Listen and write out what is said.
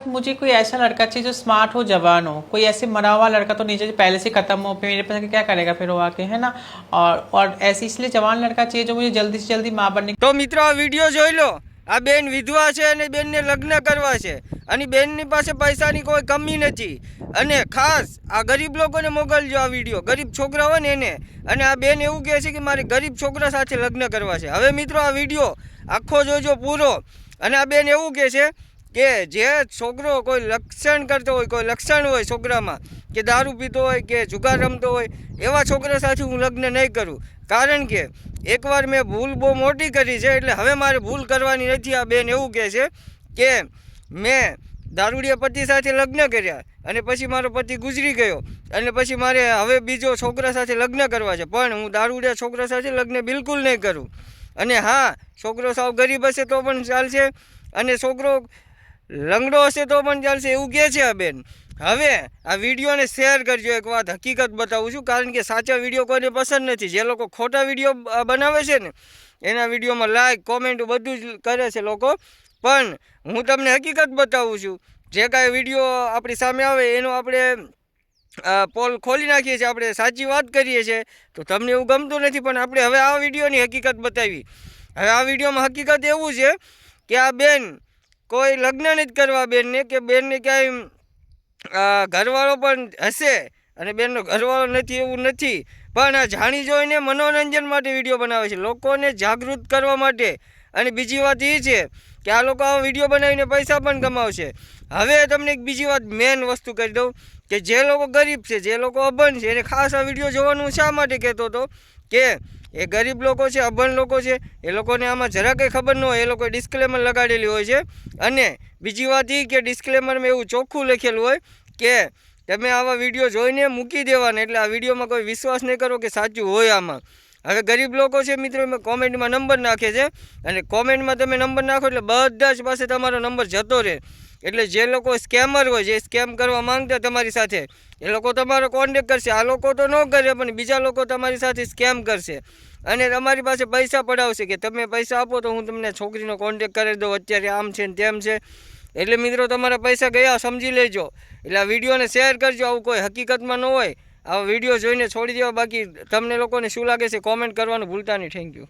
मुझे कोई ऐसा लड़का चाहिए जो स्मार्ट हो, जवान हो। कोई ऐसे मरा हुआ लड़का तो नहीं चाहिए जो पहले से खत्म हो, फिर मेरे पास क्या करेगा फिर वो आके, है ना। और ऐसे इसलिए जवान लड़का चाहिए जो मुझे जल्दी से जल्दी माँ बनने। तो मित्रों आ वीडियो જોઈ લો। આ બેન વિધવા છે અને બેનને લગ્ન કરવા છે અને બેનની પાસે પૈસાની કોઈ કમી નથી અને ખાસ આ ગરીબ લોકોને મોકલજો આ વિડીયો, ગરીબ છોકરા હોય ને એને। અને આ બેન એવું કહે છે કે મારે ગરીબ છોકરા સાથે લગ્ન કરવા છે। હવે મિત્રો આ વિડીયો આખો જોજો પૂરો। અને આ બેન એવું કહે છે કે જે છોકરો કોઈ લક્ષણ કરતો હોય, કોઈ લક્ષણ હોય છોકરામાં કે દારૂ પીતો હોય કે જુગાર રમતો હોય, એવા છોકરા સાથે હું લગ્ન નહીં કરું। કારણ કે એકવાર મેં ભૂલ બહુ મોટી કરી છે, એટલે હવે મારે ભૂલ કરવાની નથી। આ બેન એવું કહે છે કે મેં દારૂડિયા પતિ સાથે લગ્ન કર્યા અને પછી મારો પતિ ગુજરી ગયો અને પછી મારે હવે બીજો છોકરા સાથે લગ્ન કરવા છે, પણ હું દારૂડિયા છોકરા સાથે લગ્ન બિલકુલ નહીં કરું। અને હા, છોકરો સાવ ગરીબ હશે તો પણ ચાલશે અને છોકરો લંગડો હશે તો પણ ચાલશે, એવું કહે છે આ બેન। હવે આ વિડીયોને શેર કરજો। એક વાત હકીકત બતાવું છું, કારણ કે સાચા વિડીયો કોઈને પસંદ નથી। જે લોકો ખોટા વિડીયો બનાવે છે ને એના વિડીયોમાં લાઈક કોમેન્ટ બધું જ કરે છે લોકો, પણ હું તમને હકીકત બતાવું છું। જે કાંઈ વિડીયો આપણી સામે આવે એનો આપણે પોલ ખોલી નાખીએ છીએ, આપણે સાચી વાત કરીએ છીએ, તો તમને એવું ગમતું નથી। પણ આપણે હવે આ વિડીયોની હકીકત બતાવી। હવે આ વિડીયોમાં હકીકત એવું છે કે આ બેન કોઈ લગ્ન નથી કરવા બેનને, કે બેનને ક્યાંય ઘરવાળો પણ હશે અને બેનનો ઘરવાળો નથી એવું નથી, પણ આ જાણી જોઈને મનોરંજન માટે વિડીયો બનાવે છે, લોકોને જાગૃત કરવા માટે। અને બીજી વાત એ છે કે આ લોકો આ વિડીયો બનાવીને પૈસા પણ કમાવશે। હવે તમને એક બીજી વાત મેન વસ્તુ કહી દઉં કે જે લોકો ગરીબ છે, જે લોકો અભણ છે, એને ખાસ આ વિડીયો જોવાનું શા માટે કહેતો હતો કે એ ગરીબ લોકો છે, અભણ લોકો છે, એ લોકોને આમાં જરા કંઈ ખબર ન હોય, એ લોકોએ ડિસ્ક્લેમર લગાડેલી હોય છે। અને બીજી વાત એ કે ડિસ્ક્લેમરમાં એવું ચોખ્ખું લખેલું હોય કે તમે આવા વિડીયો જોઈને મૂકી દેવાના, એટલે આ વિડીયોમાં કોઈ વિશ્વાસ નહીં કરો કે સાચું હોય આમાં। હવે ગરીબ લોકો છે મિત્રો, એમાં કોમેન્ટમાં નંબર નાખે છે અને કોમેન્ટમાં તમે નંબર નાખો એટલે બધા જ પાસે તમારો નંબર જતો રહે। એટલે જે લોકો સ્કેમર હોય, જે સ્કેમ કરવા માંગતા તમારી સાથે, એ લોકો તમારો કોન્ટેક કરશે। આ લોકો તો ન કરે, પણ બીજા લોકો તમારી સાથે સ્કેમ કરશે અને તમારી પાસે પૈસા પડાવશે કે તમે પૈસા આપો તો હું તમને છોકરીનો કોન્ટેક કરી દઉં, અત્યારે આમ છે ને તેમ છે। એટલે મિત્રો તમારા પૈસા ગયા સમજી લેજો। એટલે આ વિડીયોને શેર કરજો। આવું કોઈ હકીકતમાં ન હોય, આવા વિડીયો જોઈને છોડી દેવા। બાકી તમને લોકોને શું લાગે છે કોમેન્ટ કરવાનું ભૂલતા નહીં। Thank you.